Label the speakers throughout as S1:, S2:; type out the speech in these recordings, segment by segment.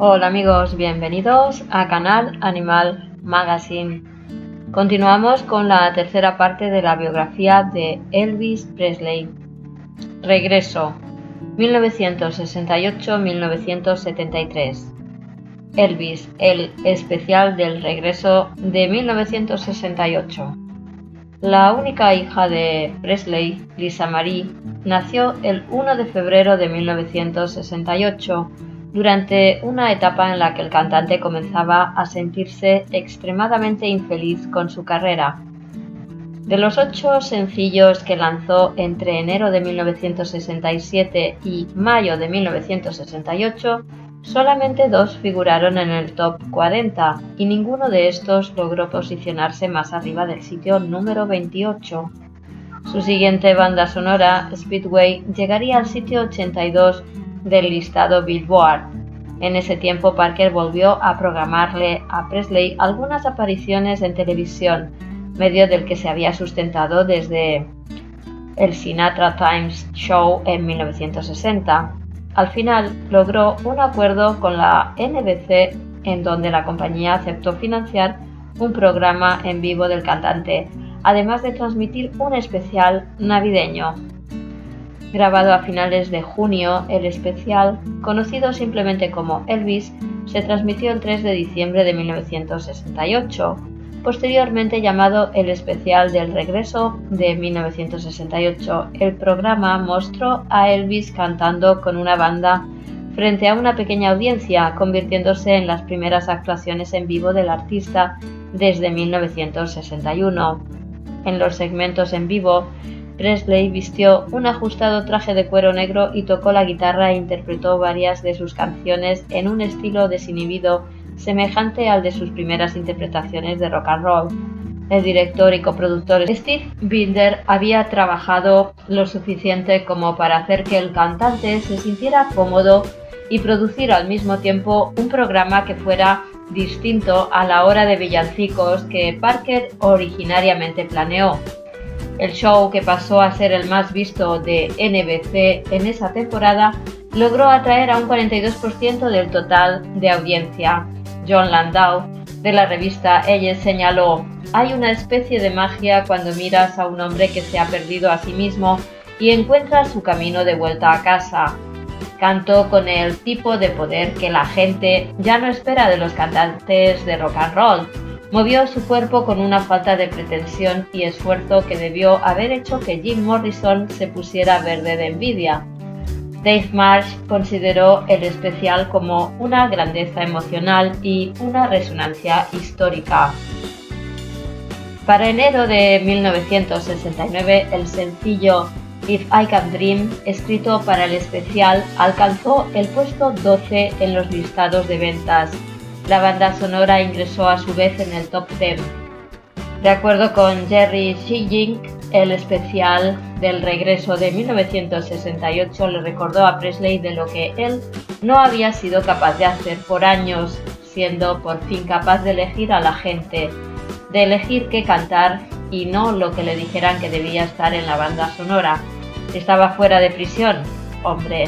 S1: Hola amigos, bienvenidos a Canal Animal Magazine. Continuamos con la tercera parte de la biografía de Elvis Presley. Regreso, 1968-1973. Elvis, el especial del regreso de 1968. La única hija de Presley, Lisa Marie, nació el 1 de febrero de 1968, durante una etapa en la que el cantante comenzaba a sentirse extremadamente infeliz con su carrera. De los 8 sencillos que lanzó entre enero de 1967 y mayo de 1968, solamente 2 figuraron en el top 40 y ninguno de estos logró posicionarse más arriba del sitio número 28. Su siguiente banda sonora, Speedway, llegaría al sitio 82 del listado Billboard. En ese tiempo Parker volvió a programarle a Presley algunas apariciones en televisión, medio del que se había sustentado desde el Sinatra Times Show en 1960. Al final logró un acuerdo con la NBC en donde la compañía aceptó financiar un programa en vivo del cantante, además de transmitir un especial navideño. Grabado a finales de junio, el especial, conocido simplemente como Elvis, se transmitió el 3 de diciembre de 1968, posteriormente llamado el especial del regreso de 1968. El programa mostró a Elvis cantando con una banda frente a una pequeña audiencia, convirtiéndose en las primeras actuaciones en vivo del artista desde 1961. En los segmentos en vivo, Presley vistió un ajustado traje de cuero negro y tocó la guitarra e interpretó varias de sus canciones en un estilo desinhibido semejante al de sus primeras interpretaciones de rock and roll. El director y coproductor Steve Binder había trabajado lo suficiente como para hacer que el cantante se sintiera cómodo y producir al mismo tiempo un programa que fuera distinto a la hora de villancicos que Parker originariamente planeó. El show, que pasó a ser el más visto de NBC en esa temporada, logró atraer a un 42% del total de audiencia. John Landau, de la revista Elle, señaló: «Hay una especie de magia cuando miras a un hombre que se ha perdido a sí mismo y encuentra su camino de vuelta a casa». Cantó con el tipo de poder que la gente ya no espera de los cantantes de rock and roll. Movió su cuerpo con una falta de pretensión y esfuerzo que debió haber hecho que Jim Morrison se pusiera verde de envidia. Dave Marsh consideró el especial como una grandeza emocional y una resonancia histórica. Para enero de 1969, el sencillo If I Can Dream, escrito para el especial, alcanzó el puesto 12 en los listados de ventas. La banda sonora ingresó a su vez en el top 10. De acuerdo con Jerry Schilling, el especial del regreso de 1968 le recordó a Presley de lo que él no había sido capaz de hacer por años, siendo por fin capaz de elegir a la gente, de elegir qué cantar y no lo que le dijeran que debía estar en la banda sonora. ¿Estaba fuera de prisión? Hombre,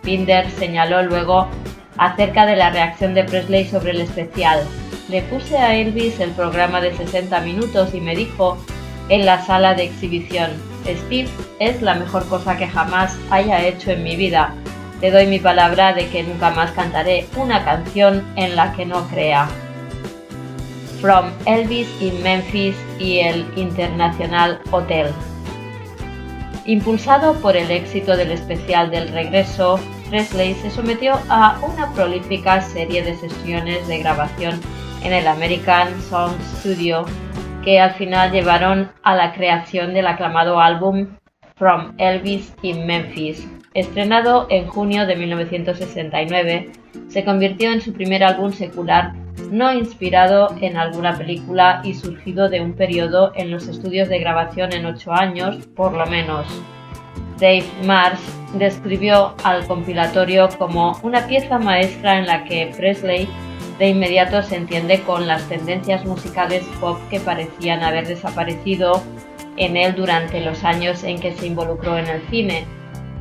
S1: Binder señaló luego acerca de la reacción de Presley sobre el especial: «Le puse a Elvis el programa de 60 minutos y me dijo en la sala de exhibición: Steve, es la mejor cosa que jamás haya hecho en mi vida. Te doy mi palabra de que nunca más cantaré una canción en la que no crea». From Elvis in Memphis y el International Hotel. Impulsado por el éxito del especial del regreso, Presley se sometió a una prolífica serie de sesiones de grabación en el American Sound Studio, que al final llevaron a la creación del aclamado álbum From Elvis in Memphis. Estrenado en junio de 1969, se convirtió en su primer álbum secular no inspirado en alguna película y surgido de un periodo en los estudios de grabación en 8 años, por lo menos. Dave Marsh describió al compilatorio como una pieza maestra en la que Presley de inmediato se entiende con las tendencias musicales pop que parecían haber desaparecido en él durante los años en que se involucró en el cine.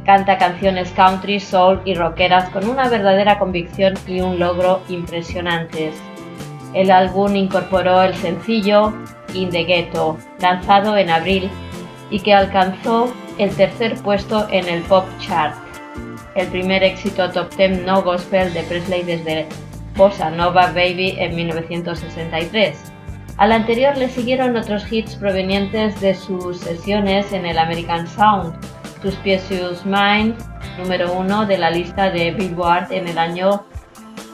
S1: Canta canciones country, soul y rockeras con una verdadera convicción y un logro impresionantes. El álbum incorporó el sencillo In the Ghetto, lanzado en abril y que alcanzó el tercer puesto en el Pop Chart, el primer éxito top 10 no gospel de Presley desde Bossa Nova Baby en 1963. Al anterior le siguieron otros hits provenientes de sus sesiones en el American Sound, Suspicious Mind, número 1 de la lista de Billboard en el año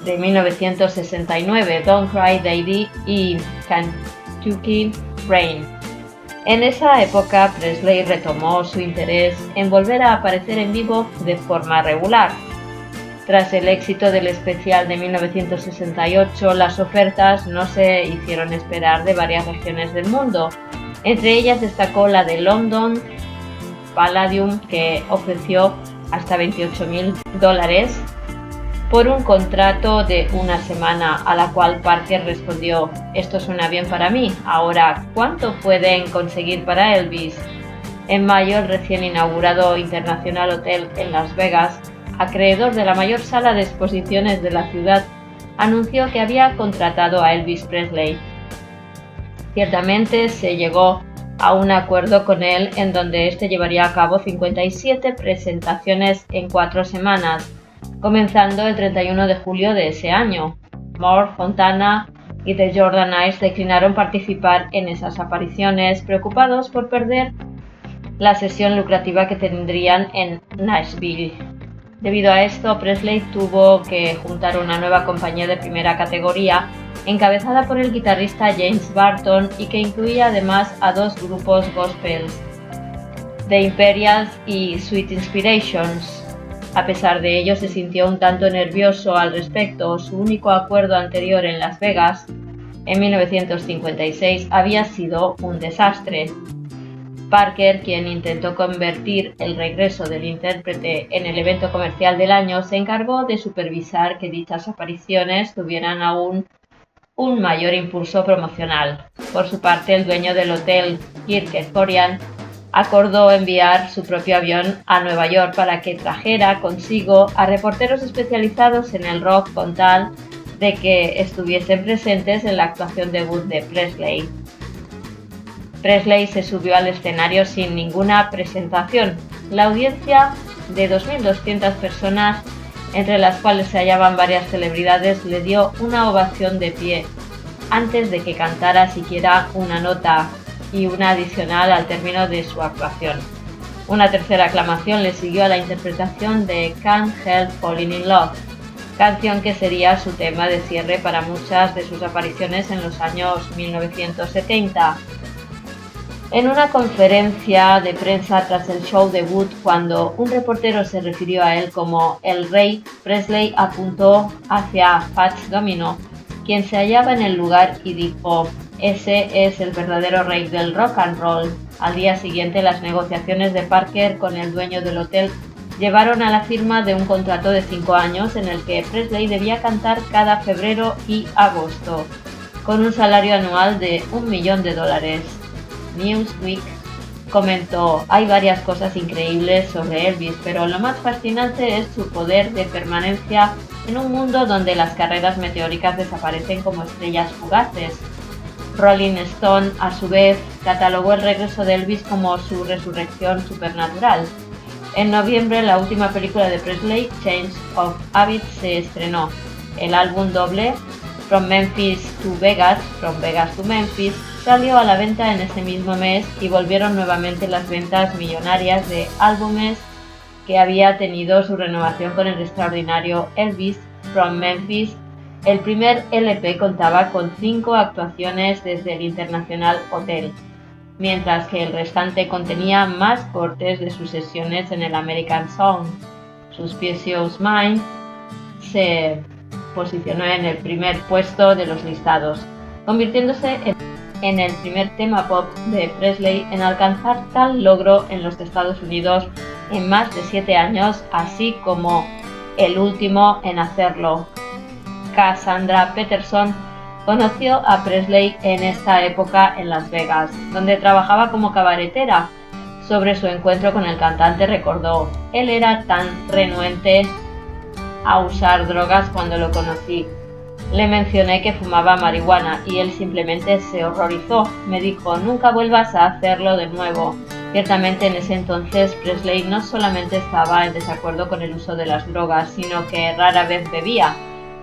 S1: de 1969, Don't Cry Daddy y Kentucky Rain. En esa época, Presley retomó su interés en volver a aparecer en vivo de forma regular. Tras el éxito del especial de 1968, las ofertas no se hicieron esperar de varias regiones del mundo. Entre ellas destacó la de London Palladium, que ofreció hasta $28,000 por un contrato de una semana, a la cual Parker respondió: «Esto suena bien para mí, ahora, ¿cuánto pueden conseguir para Elvis?». En mayo, el recién inaugurado International Hotel en Las Vegas, acreedor de la mayor sala de exposiciones de la ciudad, anunció que había contratado a Elvis Presley. Ciertamente se llegó a un acuerdo con él en donde éste llevaría a cabo 57 presentaciones en 4 semanas, comenzando el 31 de julio de ese año. Moore, Fontana y The Jordanaires declinaron participar en esas apariciones, preocupados por perder la sesión lucrativa que tendrían en Nashville. Debido a esto, Presley tuvo que juntar una nueva compañía de primera categoría, encabezada por el guitarrista James Barton y que incluía además a 2 grupos gospels, The Imperials y Sweet Inspirations. A pesar de ello, se sintió un tanto nervioso al respecto. Su único acuerdo anterior en Las Vegas, en 1956, había sido un desastre. Parker, quien intentó convertir el regreso del intérprete en el evento comercial del año, se encargó de supervisar que dichas apariciones tuvieran aún un mayor impulso promocional. Por su parte, el dueño del hotel, Kirk Kerkorian, acordó enviar su propio avión a Nueva York para que trajera consigo a reporteros especializados en el rock con tal de que estuviesen presentes en la actuación debut de Presley. Presley se subió al escenario sin ninguna presentación. La audiencia de 2.200 personas, entre las cuales se hallaban varias celebridades, le dio una ovación de pie antes de que cantara siquiera una nota y una adicional al término de su actuación. Una tercera aclamación le siguió a la interpretación de Can't Help Falling in Love, canción que sería su tema de cierre para muchas de sus apariciones en los años 1970. En una conferencia de prensa tras el show debut, cuando un reportero se refirió a él como el Rey, Presley apuntó hacia Fats Domino, quien se hallaba en el lugar, y dijo: «Ese es el verdadero rey del rock and roll». Al día siguiente, las negociaciones de Parker con el dueño del hotel llevaron a la firma de un contrato de 5 años en el que Presley debía cantar cada febrero y agosto, con un salario anual de $1 millón. Newsweek comentó: «Hay varias cosas increíbles sobre Elvis, pero lo más fascinante es su poder de permanencia en un mundo donde las carreras meteóricas desaparecen como estrellas fugaces». Rolling Stone, a su vez, catalogó el regreso de Elvis como su resurrección supernatural. En noviembre, la última película de Presley, Change of Habits, se estrenó. El álbum doble, From Memphis to Vegas, From Vegas to Memphis, salió a la venta en ese mismo mes y volvieron nuevamente las ventas millonarias de álbumes que había tenido su renovación con el extraordinario Elvis. From Memphis, el primer LP, contaba con 5 actuaciones desde el International Hotel, mientras que el restante contenía más cortes de sus sesiones en el American Sound. Suspicious Mind se posicionó en el primer puesto de los listados, convirtiéndose en el primer tema pop de Presley en alcanzar tal logro en los Estados Unidos en más de 7 años, así como el último en hacerlo. Cassandra Peterson conoció a Presley en esta época en Las Vegas, donde trabajaba como cabaretera. Sobre su encuentro con el cantante recordó: él era tan renuente a usar drogas cuando lo conocí. Le mencioné que fumaba marihuana y él simplemente se horrorizó. Me dijo: nunca vuelvas a hacerlo de nuevo. Ciertamente en ese entonces Presley no solamente estaba en desacuerdo con el uso de las drogas, sino que rara vez bebía.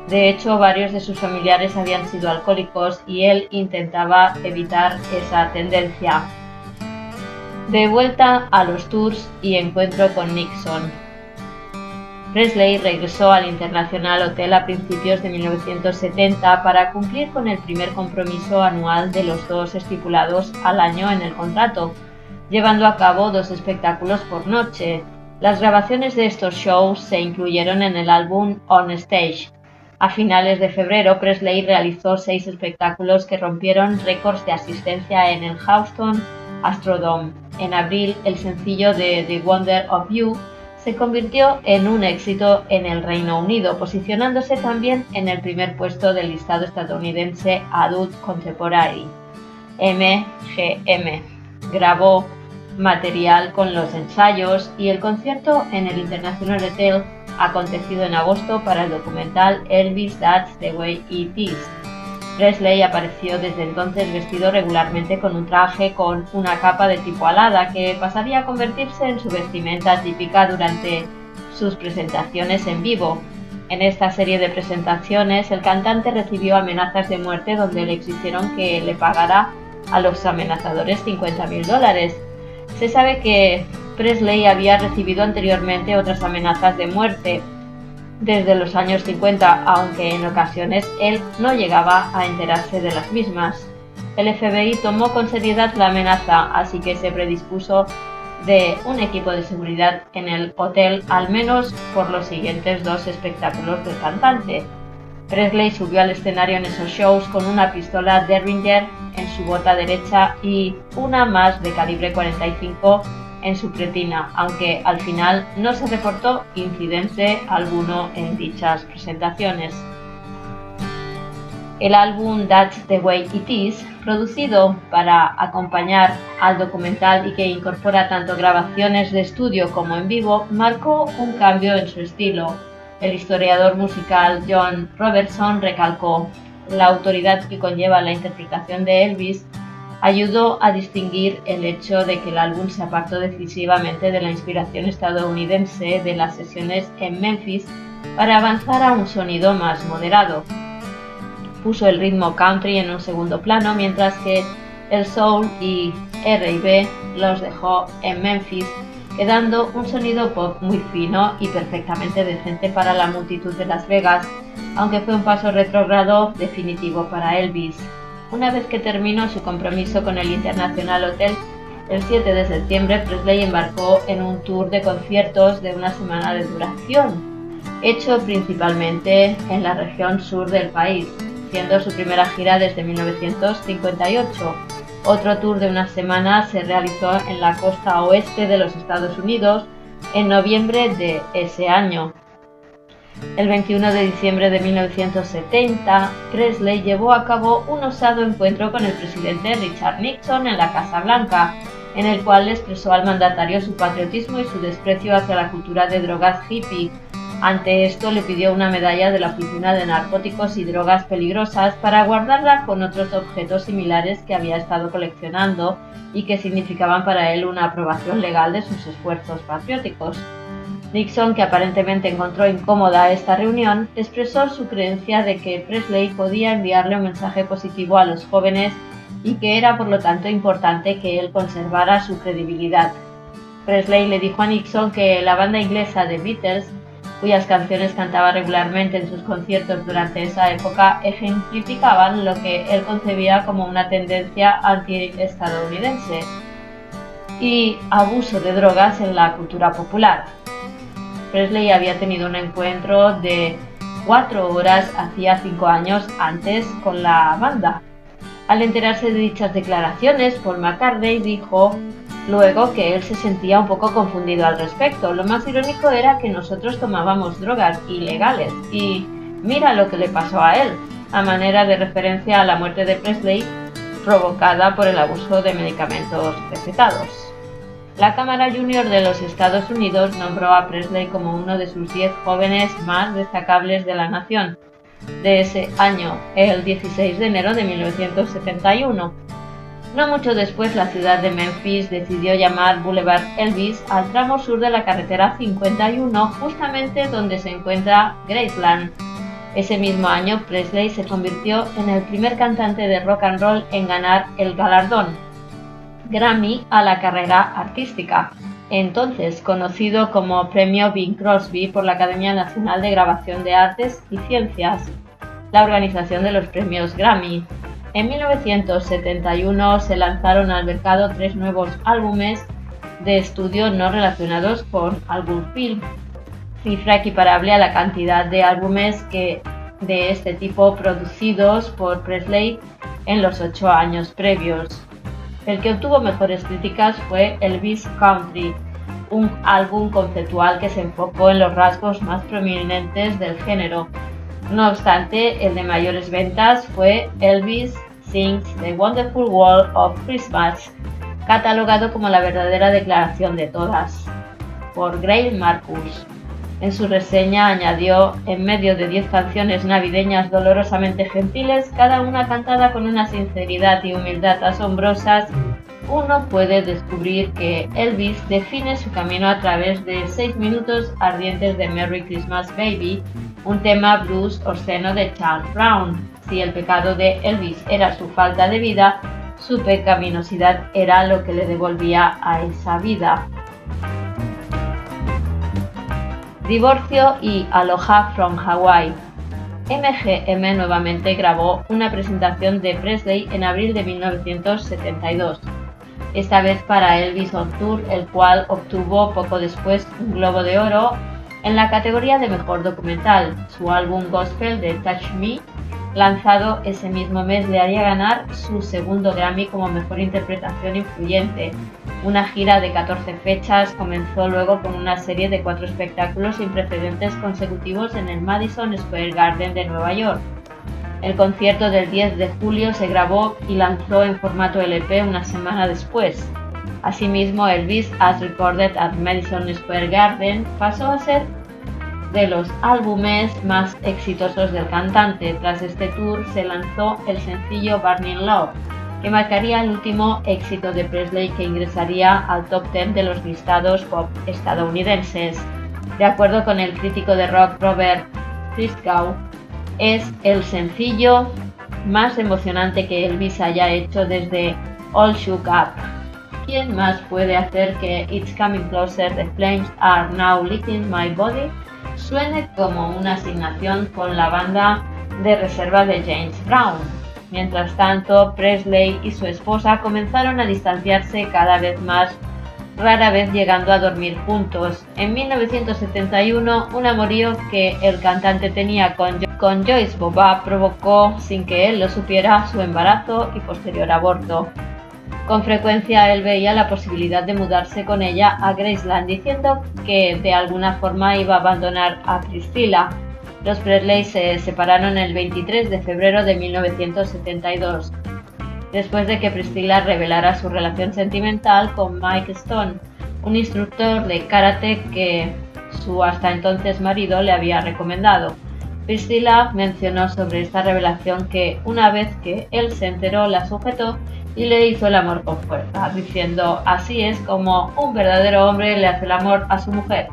S1: De hecho, varios de sus familiares habían sido alcohólicos y él intentaba evitar esa tendencia. De vuelta a los tours y encuentro con Nixon. Presley regresó al International Hotel a principios de 1970 para cumplir con el primer compromiso anual de los dos estipulados al año en el contrato, llevando a cabo 2 espectáculos por noche. Las grabaciones de estos shows se incluyeron en el álbum On Stage. A finales de febrero, Presley realizó 6 espectáculos que rompieron récords de asistencia en el Houston Astrodome. En abril, el sencillo de The Wonder of You se convirtió en un éxito en el Reino Unido, posicionándose también en el primer puesto del listado estadounidense Adult Contemporary, MGM. Grabó material con los ensayos y el concierto en el International Hotel acontecido en agosto para el documental Elvis That's the Way It Is. Presley apareció desde entonces vestido regularmente con un traje con una capa de tipo alada que pasaría a convertirse en su vestimenta típica durante sus presentaciones en vivo. En esta serie de presentaciones, el cantante recibió amenazas de muerte donde le exigieron que le pagara a los amenazadores $50,000. Se sabe que Presley había recibido anteriormente otras amenazas de muerte desde los años 50, aunque en ocasiones él no llegaba a enterarse de las mismas. El FBI tomó con seriedad la amenaza, así que se predispuso de un equipo de seguridad en el hotel al menos por los siguientes 2 espectáculos del cantante. Presley subió al escenario en esos shows con una pistola Derringer en su bota derecha y una más de calibre 45 en su pretina, aunque al final no se reportó incidente alguno en dichas presentaciones. El álbum That's the Way It Is, producido para acompañar al documental y que incorpora tanto grabaciones de estudio como en vivo, marcó un cambio en su estilo. El historiador musical John Robertson recalcó: la autoridad que conlleva la interpretación de Elvis ayudó a distinguir el hecho de que el álbum se apartó decisivamente de la inspiración estadounidense de las sesiones en Memphis para avanzar a un sonido más moderado. Puso el ritmo country en un segundo plano, mientras que el soul y R&B los dejó en Memphis, quedando un sonido pop muy fino y perfectamente decente para la multitud de Las Vegas, aunque fue un paso retrógrado definitivo para Elvis. Una vez que terminó su compromiso con el International Hotel, el 7 de septiembre Presley embarcó en un tour de conciertos de una semana de duración, hecho principalmente en la región sur del país, siendo su primera gira desde 1958. Otro tour de una semana se realizó en la costa oeste de los Estados Unidos en noviembre de ese año. El 21 de diciembre de 1970, Presley llevó a cabo un osado encuentro con el presidente Richard Nixon en la Casa Blanca, en el cual le expresó al mandatario su patriotismo y su desprecio hacia la cultura de drogas hippie. Ante esto, le pidió una medalla de la Oficina de Narcóticos y Drogas Peligrosas para guardarla con otros objetos similares que había estado coleccionando y que significaban para él una aprobación legal de sus esfuerzos patrióticos. Nixon, que aparentemente encontró incómoda esta reunión, expresó su creencia de que Presley podía enviarle un mensaje positivo a los jóvenes y que era por lo tanto importante que él conservara su credibilidad. Presley le dijo a Nixon que la banda inglesa The Beatles, cuyas canciones cantaba regularmente en sus conciertos durante esa época, ejemplificaban lo que él concebía como una tendencia anti-estadounidense y abuso de drogas en la cultura popular. Presley había tenido un encuentro de 4 horas hacía 5 años antes con la banda. Al enterarse de dichas declaraciones, Paul McCartney dijo luego que él se sentía un poco confundido al respecto. Lo más irónico era que nosotros tomábamos drogas ilegales y mira lo que le pasó a él, a manera de referencia a la muerte de Presley provocada por el abuso de medicamentos recetados. La Cámara Junior de los Estados Unidos nombró a Presley como uno de sus 10 jóvenes más destacables de la nación de ese año, el 16 de enero de 1971. No mucho después, la ciudad de Memphis decidió llamar Boulevard Elvis al tramo sur de la carretera 51, justamente donde se encuentra Graceland. Ese mismo año, Presley se convirtió en el primer cantante de rock and roll en ganar el galardón Grammy a la carrera artística, entonces conocido como Premio Bing Crosby por la Academia Nacional de Grabación de Artes y Ciencias, la organización de los premios Grammy. En 1971 se lanzaron al mercado 3 nuevos álbumes de estudio no relacionados con algún film, cifra equiparable a la cantidad de álbumes de este tipo producidos por Presley en los 8 años previos. El que obtuvo mejores críticas fue Elvis Country, un álbum conceptual que se enfocó en los rasgos más prominentes del género. No obstante, el de mayores ventas fue Elvis Sings The Wonderful World of Christmas, catalogado como la verdadera declaración de todas, por Greil Marcus. En su reseña añadió: en medio de 10 canciones navideñas dolorosamente gentiles, cada una cantada con una sinceridad y humildad asombrosas, uno puede descubrir que Elvis define su camino a través de 6 minutos ardientes de Merry Christmas Baby, un tema blues obsceno de Charles Brown. Si el pecado de Elvis era su falta de vida, su pecaminosidad era lo que le devolvía a esa vida. Divorcio y Aloha from Hawaii. MGM nuevamente grabó una presentación de Presley en abril de 1972, esta vez para Elvis on Tour, el cual obtuvo poco después un Globo de Oro en la categoría de Mejor Documental. Su álbum gospel de Touch Me, lanzado ese mismo mes, le haría ganar su segundo Grammy como Mejor Interpretación Influyente. Una gira de 14 fechas comenzó luego con una serie de 4 espectáculos sin precedentes consecutivos en el Madison Square Garden de Nueva York. El concierto del 10 de julio se grabó y lanzó en formato LP una semana después. Asimismo, Elvis As Recorded at Madison Square Garden pasó a ser de los álbumes más exitosos del cantante. Tras este tour se lanzó el sencillo Burning Love, que marcaría el último éxito de Presley, que ingresaría al top 10 de los listados pop estadounidenses. De acuerdo con el crítico de rock Robert Christgau, es el sencillo más emocionante que Elvis haya hecho desde All Shook Up. ¿Quién más puede hacer que It's Coming Closer, The Flames Are Now Licking My Body suene como una asignación con la banda de reserva de James Brown? Mientras tanto, Presley y su esposa comenzaron a distanciarse cada vez más, rara vez llegando a dormir juntos. En 1971, un amorío que el cantante tenía con Joyce Boba provocó, sin que él lo supiera, su embarazo y posterior aborto. Con frecuencia él veía la posibilidad de mudarse con ella a Graceland, diciendo que de alguna forma iba a abandonar a Priscilla. Los Presley se separaron el 23 de febrero de 1972, después de que Priscilla revelara su relación sentimental con Mike Stone, un instructor de karate que su hasta entonces marido le había recomendado. Priscilla mencionó sobre esta revelación que una vez que él se enteró la sujetó y le hizo el amor con fuerza, diciendo: así es como un verdadero hombre le hace el amor a su mujer.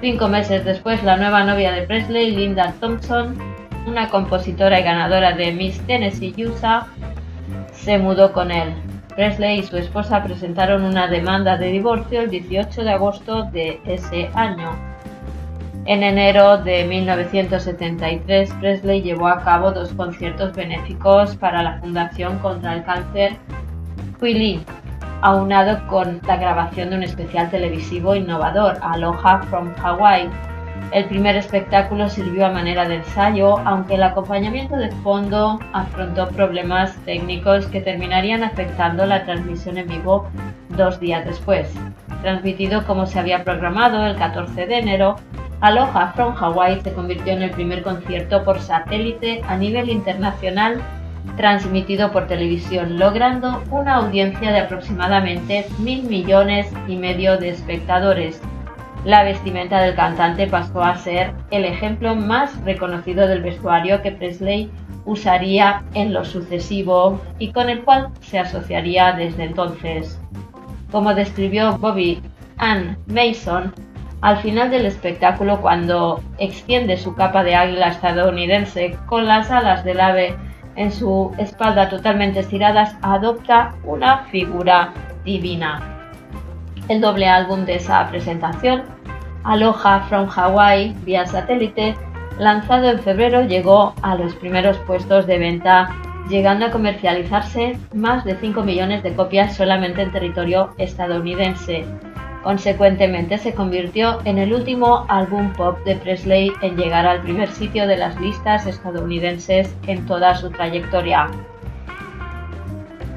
S1: 5 meses después, la nueva novia de Presley, Linda Thompson, una compositora y ganadora de Miss Tennessee USA, se mudó con él. Presley y su esposa presentaron una demanda de divorcio el 18 de agosto de ese año. En enero de 1973, Presley llevó a cabo 2 conciertos benéficos para la Fundación contra el Cáncer Huili, aunado con la grabación de un especial televisivo innovador, Aloha from Hawaii. El primer espectáculo sirvió a manera de ensayo, aunque el acompañamiento de fondo afrontó problemas técnicos que terminarían afectando la transmisión en vivo 2 días después. Transmitido como se había programado el 14 de enero, Aloha from Hawaii se convirtió en el primer concierto por satélite a nivel internacional transmitido por televisión, logrando una audiencia de aproximadamente 1.000 millones y medio de espectadores. La vestimenta del cantante pasó a ser el ejemplo más reconocido del vestuario que Presley usaría en lo sucesivo y con el cual se asociaría desde entonces. Como describió Bobby Ann Mason, al final del espectáculo, cuando extiende su capa de águila estadounidense con las alas del ave en su espalda totalmente estiradas, adopta una figura divina. El doble álbum de esa presentación, Aloha from Hawaii vía satélite, lanzado en febrero, llegó a los primeros puestos de venta, llegando a comercializarse más de 5 millones de copias solamente en territorio estadounidense. Consecuentemente, se convirtió en el último álbum pop de Presley en llegar al primer sitio de las listas estadounidenses en toda su trayectoria.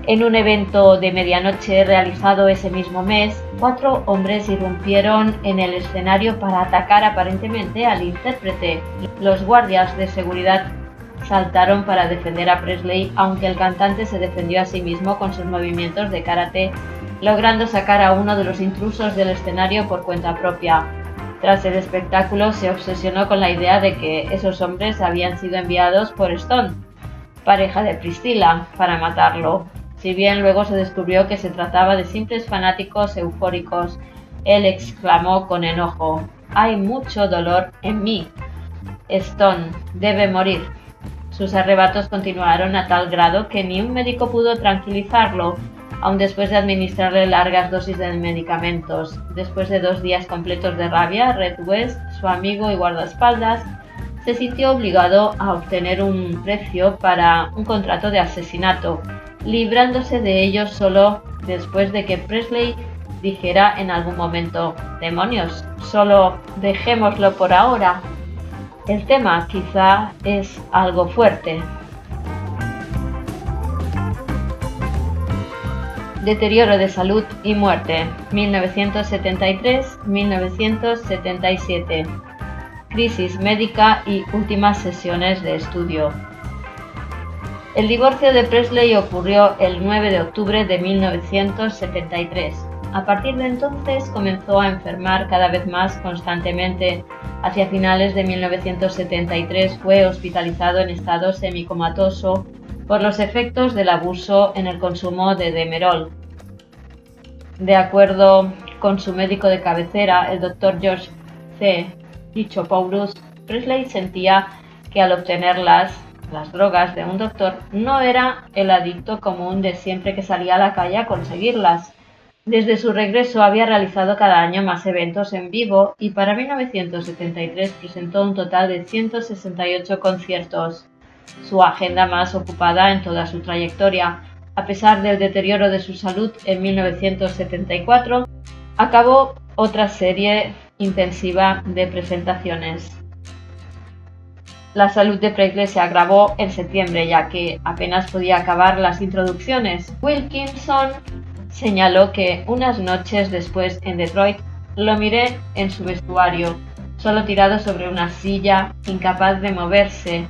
S1: En un evento de medianoche realizado ese mismo mes, 4 hombres irrumpieron en el escenario para atacar aparentemente al intérprete. Los guardias de seguridad saltaron para defender a Presley, aunque el cantante se defendió a sí mismo con sus movimientos de karate, logrando sacar a uno de los intrusos del escenario por cuenta propia. Tras el espectáculo, se obsesionó con la idea de que esos hombres habían sido enviados por Stone, pareja de Priscilla, para matarlo. Si bien luego se descubrió que se trataba de simples fanáticos eufóricos, él exclamó con enojo: «Hay mucho dolor en mí. Stone debe morir». Sus arrebatos continuaron a tal grado que ni un médico pudo tranquilizarlo, aun después de administrarle largas dosis de medicamentos. Después de 2 días completos de rabia, Red West, su amigo y guardaespaldas, se sintió obligado a obtener un precio para un contrato de asesinato, librándose de ellos solo después de que Presley dijera en algún momento: «Demonios, solo dejémoslo por ahora». El tema quizá es algo fuerte. Deterioro de salud y muerte, 1973-1977. Crisis médica y últimas sesiones de estudio. El divorcio de Presley ocurrió el 9 de octubre de 1973. A partir de entonces comenzó a enfermar cada vez más constantemente. Hacia finales de 1973 fue hospitalizado en estado semicomatoso por los efectos del abuso en el consumo de Demerol. De acuerdo con su médico de cabecera, el Dr. George C. Dichopoulos, Presley sentía que al obtener las drogas de un doctor no era el adicto común de siempre que salía a la calle a conseguirlas. Desde su regreso había realizado cada año más eventos en vivo y para 1973 presentó un total de 168 conciertos, su agenda más ocupada en toda su trayectoria. A pesar del deterioro de su salud, en 1974 acabó otra serie intensiva de presentaciones. La salud de Presley se agravó en septiembre, ya que apenas podía acabar las introducciones. Wilkinson señaló que unas noches después en Detroit lo miré en su vestuario, solo tirado sobre una silla, incapaz de moverse.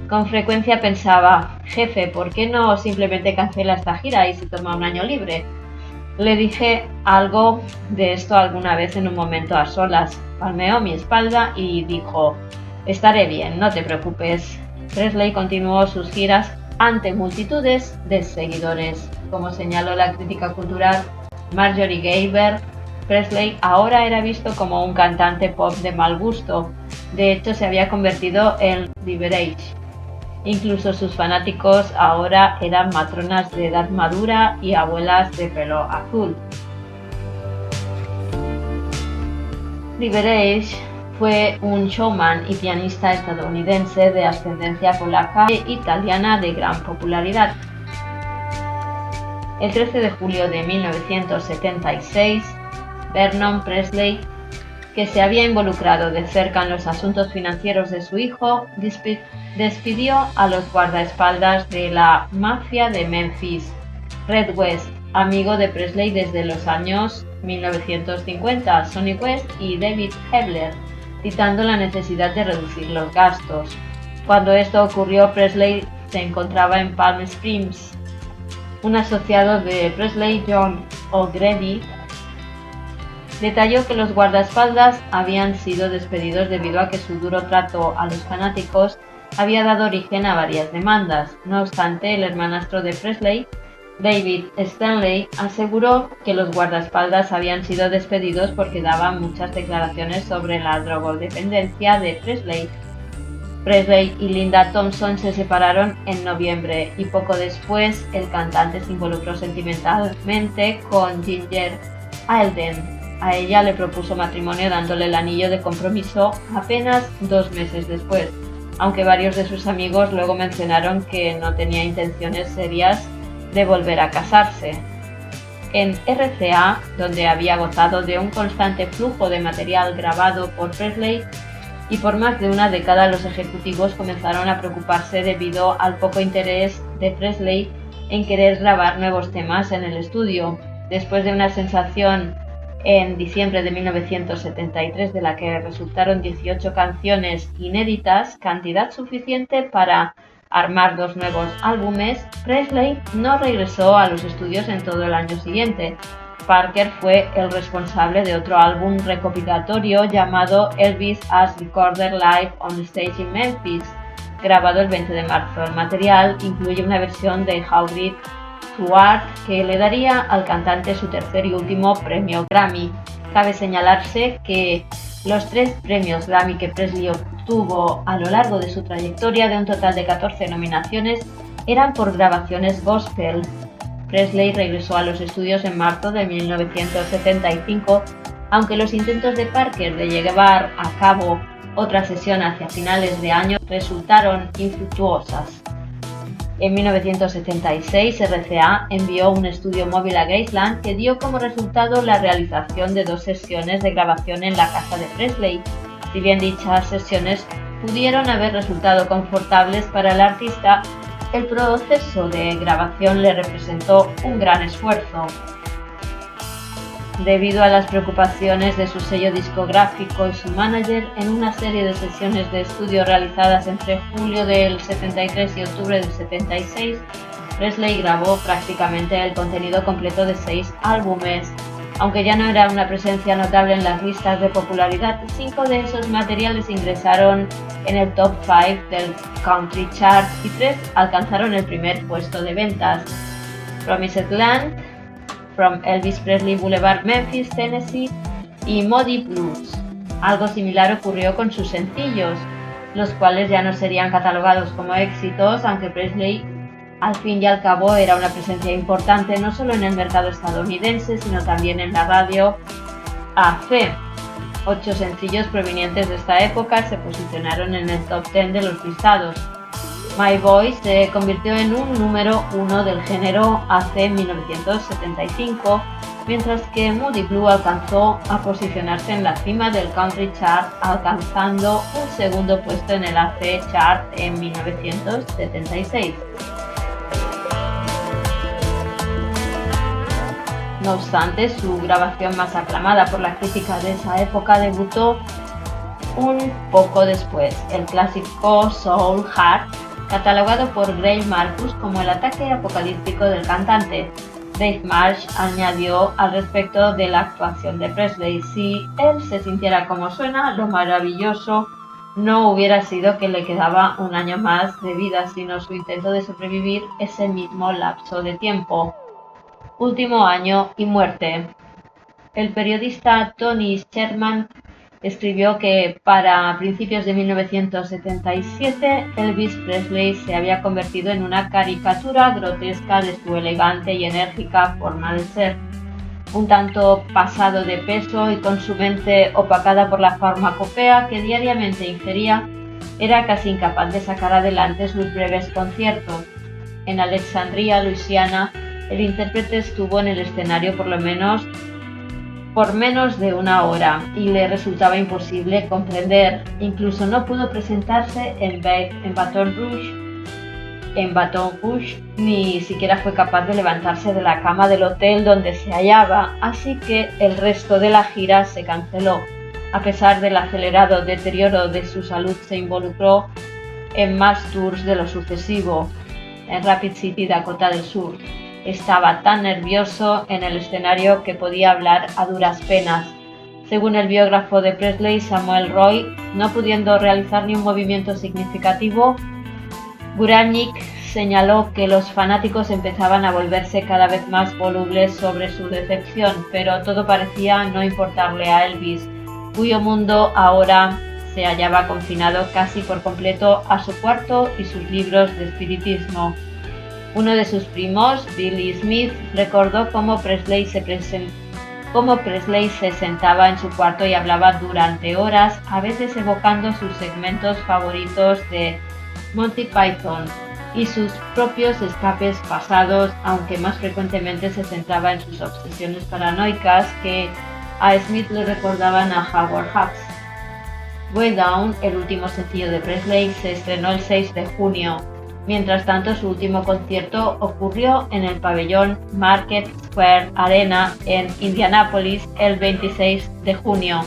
S1: Con frecuencia pensaba: «Jefe, ¿por qué no simplemente cancela esta gira y se toma un año libre?». Le dije algo de esto alguna vez en un momento a solas. Palmeó mi espalda y dijo: «Estaré bien, no te preocupes». Presley continuó sus giras ante multitudes de seguidores. Como señaló la crítica cultural Marjorie Gayber, Presley ahora era visto como un cantante pop de mal gusto. De hecho, se había convertido en Liberage. Incluso sus fanáticos ahora eran matronas de edad madura y abuelas de pelo azul. Liberage fue un showman y pianista estadounidense de ascendencia polaca e italiana de gran popularidad. El 13 de julio de 1976, Vernon Presley, que se había involucrado de cerca en los asuntos financieros de su hijo, despidió a los guardaespaldas de la mafia de Memphis, Red West, amigo de Presley desde los años 1950, Sonny West y David Hebler, citando la necesidad de reducir los gastos. Cuando esto ocurrió, Presley se encontraba en Palm Springs. Un asociado de Presley, John O'Grady, detalló que los guardaespaldas habían sido despedidos debido a que su duro trato a los fanáticos había dado origen a varias demandas. No obstante, el hermanastro de Presley, David Stanley, aseguró que los guardaespaldas habían sido despedidos porque daban muchas declaraciones sobre la drogodependencia de Presley. Presley y Linda Thompson se separaron en noviembre y poco después el cantante se involucró sentimentalmente con Ginger Alden. A ella le propuso matrimonio dándole el anillo de compromiso apenas 2 meses después, aunque varios de sus amigos luego mencionaron que no tenía intenciones serias de volver a casarse. En RCA, donde había gozado de un constante flujo de material grabado por Presley, y por más de una década los ejecutivos comenzaron a preocuparse debido al poco interés de Presley en querer grabar nuevos temas en el estudio. Después de una sensación en diciembre de 1973 de la que resultaron 18 canciones inéditas, cantidad suficiente para armar 2 nuevos álbumes, Presley no regresó a los estudios en todo el año siguiente. Parker fue el responsable de otro álbum recopilatorio llamado Elvis as Recorded Live on Stage in Memphis, grabado el 20 de marzo. El material incluye una versión de How Great Thou Art que le daría al cantante su tercer y último premio Grammy. Cabe señalarse que los 3 premios Grammy que Presley obtuvo a lo largo de su trayectoria, de un total de 14 nominaciones, eran por grabaciones gospel. Presley regresó a los estudios en marzo de 1975, aunque los intentos de Parker de llevar a cabo otra sesión hacia finales de año resultaron infructuosas. En 1976, RCA envió un estudio móvil a Graceland que dio como resultado la realización de 2 sesiones de grabación en la casa de Presley. Si bien dichas sesiones pudieron haber resultado confortables para el artista, el proceso de grabación le representó un gran esfuerzo. Debido a las preocupaciones de su sello discográfico y su manager, en una serie de sesiones de estudio realizadas entre julio del 73 y octubre del 76, Presley grabó prácticamente el contenido completo de 6 álbumes. Aunque ya no era una presencia notable en las listas de popularidad, 5 de esos materiales ingresaron en el top 5 del Country Chart y 3 alcanzaron el primer puesto de ventas. Promised Land, From Elvis Presley Boulevard, Memphis, Tennessee y Muddy Blues. Algo similar ocurrió con sus sencillos, los cuales ya no serían catalogados como éxitos, aunque Presley al fin y al cabo era una presencia importante no solo en el mercado estadounidense, sino también en la radio AC. 8 sencillos provenientes de esta época se posicionaron en el top 10 de los listados. My Voice se convirtió en un número 1 del género AC en 1975, mientras que Muddy Blue alcanzó a posicionarse en la cima del Country Chart, alcanzando un segundo puesto en el AC Chart en 1976. No obstante, su grabación más aclamada por la crítica de esa época debutó un poco después, el clásico Soul Heart, catalogado por Greil Marcus como el ataque apocalíptico del cantante. Dave Marsh añadió al respecto de la actuación de Presley: si él se sintiera como suena, lo maravilloso no hubiera sido que le quedaba un año más de vida, sino su intento de sobrevivir ese mismo lapso de tiempo. Último año y muerte. El periodista Tony Sherman escribió que para principios de 1977 Elvis Presley se había convertido en una caricatura grotesca de su elegante y enérgica forma de ser. Un tanto pasado de peso y con su mente opacada por la farmacopea que diariamente ingería, era casi incapaz de sacar adelante sus breves conciertos. En Alexandria, Luisiana, el intérprete estuvo en el escenario por menos de una hora y le resultaba imposible comprender. Incluso no pudo presentarse en Baton Rouge, ni siquiera fue capaz de levantarse de la cama del hotel donde se hallaba, así que el resto de la gira se canceló. A pesar del acelerado deterioro de su salud, se involucró en más tours de lo sucesivo. en Rapid City, Dakota del Sur. Estaba tan nervioso en el escenario que podía hablar a duras penas. Según el biógrafo de Presley, Samuel Roy, no pudiendo realizar ni un movimiento significativo, Guralnick señaló que los fanáticos empezaban a volverse cada vez más volubles sobre su decepción, pero todo parecía no importarle a Elvis, cuyo mundo ahora se hallaba confinado casi por completo a su cuarto y sus libros de espiritismo. Uno de sus primos, Billy Smith, recordó cómo Presley se sentaba en su cuarto y hablaba durante horas, a veces evocando sus segmentos favoritos de Monty Python y sus propios escapes pasados, aunque más frecuentemente se centraba en sus obsesiones paranoicas que a Smith le recordaban a Howard Hawks. Way Down, el último sencillo de Presley, se estrenó el 6 de junio. Mientras tanto, su último concierto ocurrió en el pabellón Market Square Arena en Indianápolis el 26 de junio.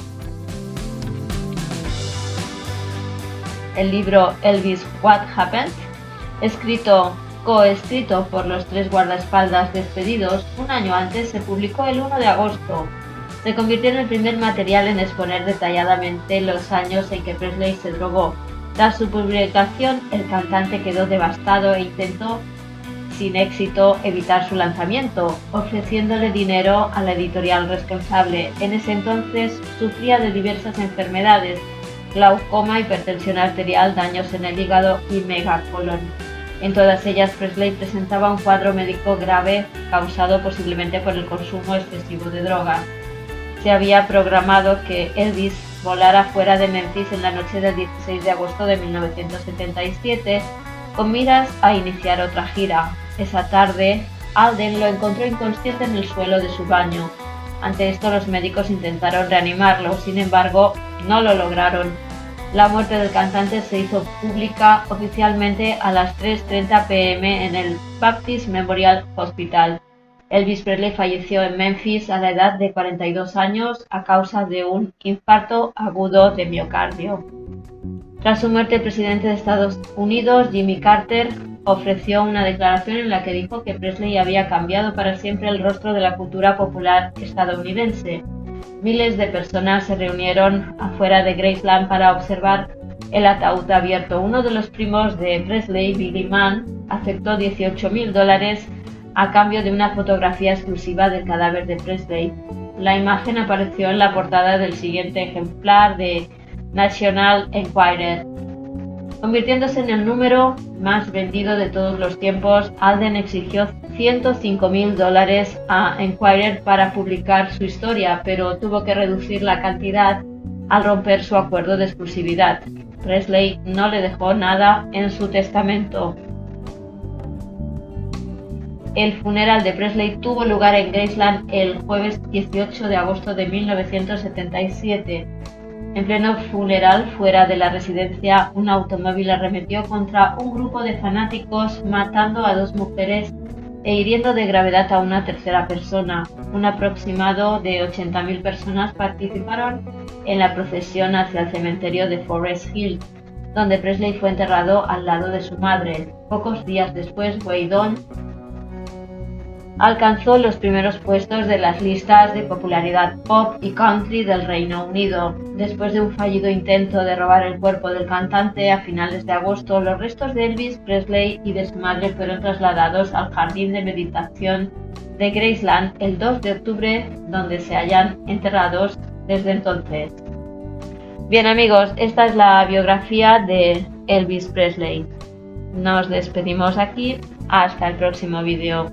S1: El libro Elvis What Happened, coescrito por los tres guardaespaldas despedidos, un año antes se publicó el 1 de agosto. Se convirtió en el primer material en exponer detalladamente los años en que Presley se drogó. Tras su publicación, el cantante quedó devastado e intentó, sin éxito, evitar su lanzamiento, ofreciéndole dinero a la editorial responsable. En ese entonces sufría de diversas enfermedades: glaucoma, hipertensión arterial, daños en el hígado y megacolon. En todas ellas, Presley presentaba un cuadro médico grave causado posiblemente por el consumo excesivo de drogas. Se había programado que Elvis volara fuera de Memphis en la noche del 16 de agosto de 1977 con miras a iniciar otra gira. Esa tarde, Alden lo encontró inconsciente en el suelo de su baño. Ante esto, los médicos intentaron reanimarlo, sin embargo, no lo lograron. La muerte del cantante se hizo pública oficialmente a las 3:30 p.m. en el Baptist Memorial Hospital. Elvis Presley falleció en Memphis a la edad de 42 años a causa de un infarto agudo de miocardio. Tras su muerte, el presidente de Estados Unidos, Jimmy Carter, ofreció una declaración en la que dijo que Presley había cambiado para siempre el rostro de la cultura popular estadounidense. Miles de personas se reunieron afuera de Graceland para observar el ataúd abierto. Uno de los primos de Presley, Billy Mann, aceptó $18,000 a cambio de una fotografía exclusiva del cadáver de Presley. La imagen apareció en la portada del siguiente ejemplar de National Enquirer. Convirtiéndose en el número más vendido de todos los tiempos, Alden exigió $105,000 a Enquirer para publicar su historia, pero tuvo que reducir la cantidad al romper su acuerdo de exclusividad. Presley no le dejó nada en su testamento. El funeral de Presley tuvo lugar en Graceland el jueves 18 de agosto de 1977. En pleno funeral, fuera de la residencia, un automóvil arremetió contra un grupo de fanáticos, matando a 2 mujeres e hiriendo de gravedad a una tercera persona. Un aproximado de 80,000 personas participaron en la procesión hacia el cementerio de Forest Hill, donde Presley fue enterrado al lado de su madre. Pocos días después, Way Down alcanzó los primeros puestos de las listas de popularidad pop y country del Reino Unido. Después de un fallido intento de robar el cuerpo del cantante a finales de agosto, los restos de Elvis Presley y de su madre fueron trasladados al jardín de meditación de Graceland el 2 de octubre, donde se hallan enterrados desde entonces. Bien amigos, esta es la biografía de Elvis Presley. Nos despedimos aquí, hasta el próximo vídeo.